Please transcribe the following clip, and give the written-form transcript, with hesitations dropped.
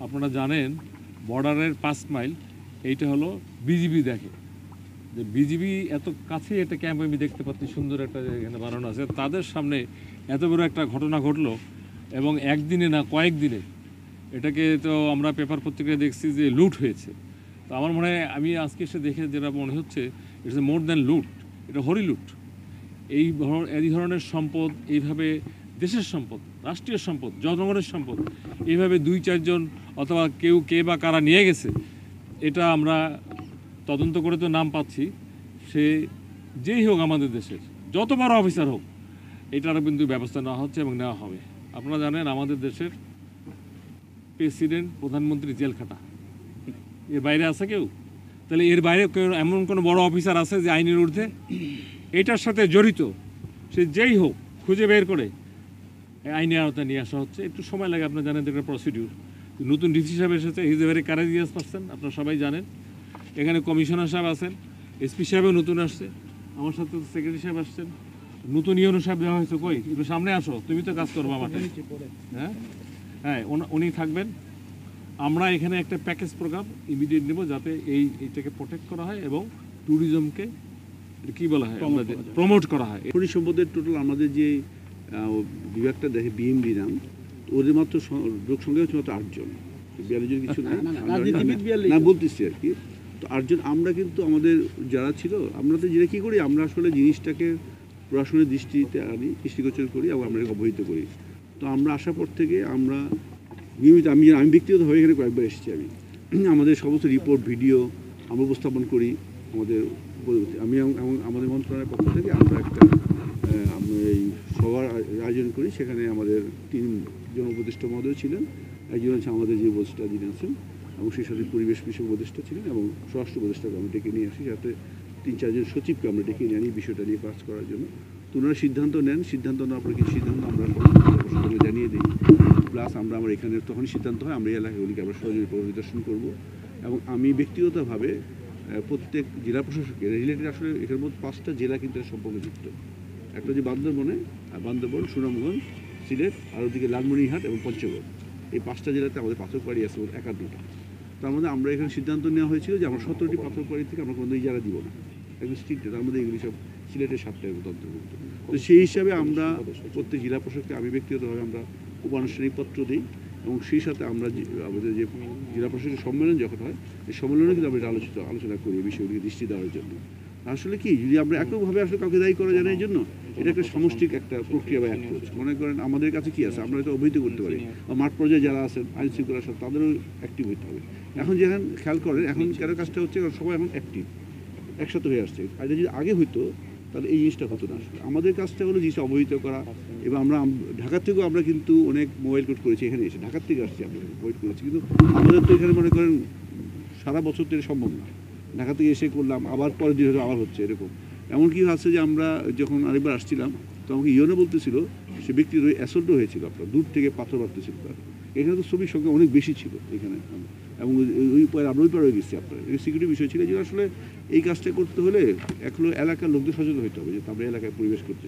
আপনারা জানেন বর্ডারের 5 মাইল এইটা হলো বিজিবি দেখে যে বিজিবি এত কাছে একটা ক্যাম্প আমি দেখতে পাচ্ছি, সুন্দর একটা এখানে বানানো আছে। তাদের সামনে এত বড় একটা ঘটনা ঘটলো এবং একদিনে না কয়েকদিনে এটাকে তো আমরা পেপার পত্রিকায় দেখছি যে লুট হয়েছে। তো আমার মনে হয় আমি আজকে এসে দেখে যেটা মনে হচ্ছে ইটস এ মোর দ্যান লুট, এটা হরি লুট। এই ধরনের সম্পদ এইভাবে দেশের সম্পদ, রাষ্ট্রীয় সম্পদ, জনগণের সম্পদ এইভাবে 2-4 জন অথবা কে বা কারা নিয়ে গেছে, এটা আমরা তদন্ত করে তো নাম পাচ্ছি। সে যেই হোক আমাদের দেশের যত বড় অফিসার হোক এটারও কিন্তু ব্যবস্থা নেওয়া হচ্ছে এবং নেওয়া হবে। আপনারা জানেন আমাদের দেশের প্রেসিডেন্ট, প্রধানমন্ত্রী জেল খাটা, এর বাইরে আছে কেউ? তাহলে এর বাইরে এমন কোনো বড় অফিসার আছে যে আইনের ঊর্ধ্বে? এটার সাথে জড়িত সে যেই হোক খুঁজে বের করে আইনের আওতায় নিয়ে আসা হচ্ছে। একটু সময় লাগে, আপনারা জানেন একটা প্রসিডিউর। নতুন ডিসি সাহেব এসেছে, his a very courageous person, আপনারা সবাই জানেন। এখানে কমিশনার সাহেব আছেন, এসপি সাহেবও নতুন আসছে, আমার সাথে সেক্রেটারি সাহেব আসছেন, নতুন ইউনো সাহেব দেওয়া হয়েছে। কই একটু সামনে আসো, তুমি তো কাজ করবো মাঠে। হ্যাঁ হ্যাঁ, উনি থাকবেন। আমরা এখানে একটা প্যাকেজ প্রোগ্রাম ইমিডিয়েট নেব যাতে এইটাকে প্রোটেক্ট করা হয় এবং ট্যুরিজমকে কি বলা হয় প্রমোট করা হয়। খনিজ সম্পদের টোটাল আমাদের যে বিভাগটা দেখে বিএমডি নাম, ওদের মাত্র লোক সংখ্যা হচ্ছে মাত্র 8 জন, 42 জন কিছু না বলতেছি আর কি। তো 8 জন আমরা কিন্তু আমাদের যারা ছিল, আমরা তো যেটা কী করি, আমরা আসলে জিনিসটাকে প্রশাসনের দৃষ্টিতে আনি, দৃষ্টিগোচর করি এবং আমরা অবহিত করি। তো আমরা আসার পর থেকে আমরা নিয়মিত, আমি ব্যক্তিগতভাবে এখানে কয়েকবার এসেছি। আমাদের সমস্ত রিপোর্ট ভিডিও আমরা উপস্থাপন করি আমাদের আমাদের মন্ত্রণালয়ের পক্ষ থেকে আমরা একটা এই সভার আয়োজন করি। সেখানে আমাদের 3 জন উপদেষ্টা মহোদয় ছিলেন, একজন হচ্ছে আমাদের যে উপদেষ্টা যিনি আছেন এবং সেই সাথে পরিবেশ বিষয়ক উপদেষ্টা ছিলেন এবং স্বরাষ্ট্র উপদেষ্টাকে আমরা ডেকে নিয়ে আসি, সাথে 3-4 জন সচিবকে আমরা ডেকে নিয়ে আনি বিষয়টা নিয়ে কাজ করার জন্য। তো ওনারা সিদ্ধান্ত নেন, সিদ্ধান্ত নেওয়ার পরে কিছু সিদ্ধান্ত আমরা জানিয়ে দিই। প্লাস আমরা এখানে তখনই সিদ্ধান্ত হয় আমরা এই এলাকাগুলিকে আমরা সহযোগী পরিদর্শন করব। এবং আমি ব্যক্তিগতভাবে প্রত্যেক জেলা প্রশাসকের রিলেটেড, আসলে এটার মধ্যে 5টা জেলা কিন্তু সম্পর্কযুক্ত। একটা যে বান্দরবন, সুনামগঞ্জ, সিলেট, আর ওদিকে লালমনিরহাট এবং পঞ্চগড়, এই 5টা জেলাতে আমাদের পাথরবাড়ি আছে 51টা। তার মধ্যে আমরা এখানে সিদ্ধান্ত নেওয়া হয়েছিল যে আমরা 17টি পাথরবাড়ি থেকে আমরা কোনো ইজারা দিব না, একদম স্ট্রিক্টে। তার মধ্যে এগুলি সব সিলেটের 7টার মতো অন্তর্ভুক্ত। তো সেই হিসাবে আমরা প্রত্যেক জেলা প্রশাসককে আমি ব্যক্তিগতভাবে আমরা উপানুষ্ঠানিক পত্র দিই এবং সেই সাথে আমরা আমাদের যে জেলা প্রশাসনের সম্মেলন যখন হয়, এই সম্মেলনে কিন্তু আমরা আলোচনা করি এই বিষয়গুলিকে দৃষ্টি দেওয়ার জন্য। আসলে কি, যদি আমরা এককভাবে আসলে কাউকে দায়ী করা যায় না, এই জন্য এটা একটা সমষ্টিক একটা প্রক্রিয়া বা অ্যাপ্রোচ। মনে করেন আমাদের কাছে কি আছে, আমরা এটা অবহিত করতে পারি, বা মাঠ পর্যায়ে যারা আছেন আইন শৃঙ্খলার সাথে তাদেরও অ্যাক্টিভ হতে হবে। এখন যেখানে খেয়াল করেন, এখন কেন কাজটা হচ্ছে, কারণ সবাই এখন অ্যাক্টিভ একসাথে হয়ে আসছে। আর যদি আগে হইতো তাহলে এই জিনিসটা হতো না। আসলে আমাদের কাজটা হলো জিনিসটা অবহিত করা। এবং আমরা ঢাকার থেকেও আমরা কিন্তু অনেক মোবাইল কোর্ট করেছি, এখানে এসে ঢাকার থেকে আসছি আমরা ওয়েট করেছি, কিন্তু আমাদের তো এখানে মনে করেন সারা বছর থেকে সম্ভব না। ঢাকা থেকে এসে করলাম, আবার পরের দিন হয়তো আবার হচ্ছে, এরকম। এমনকি আছে যে আমরা যখন আরেকবার আসছিলাম তো আমাকে ইউনো বলতেছিল সে ব্যক্তির ওই অ্যাসল্টও হয়েছিল, আপনার দূর থেকে পাথর মারতেছিল তার। এখানে তো শ্রমিক সংখ্যা অনেক বেশি ছিল এখানে, এবং ওই পরে আমরা ওই পারে গেছি আপনার সিকিউরিটি বিষয় ছিল যে আসলে এই কাজটা করতে হলে এখনো এলাকার লোকদের সচেতন হতে হবে যে আমরা এলাকায় পরিবেশ করতে